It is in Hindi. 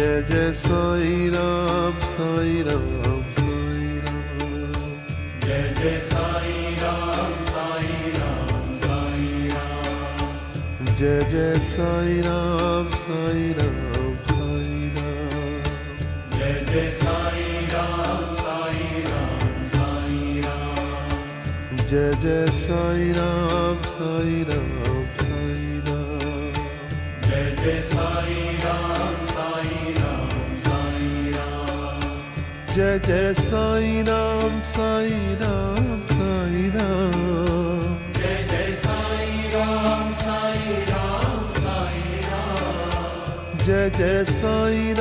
जय जय साई राम साई राम साई राम। जय जय साई राम साई राम साई राम। जय जय साई राम साई राम साई राम। जय जय साई राम साई राम साई राम। जय जय साई राम साई राम साई राम। जय जय साई राम साई राम साई राम। जय जय साई राम साई राम साई राम। जय जय साई राम साई राम साई राम। जय जय साई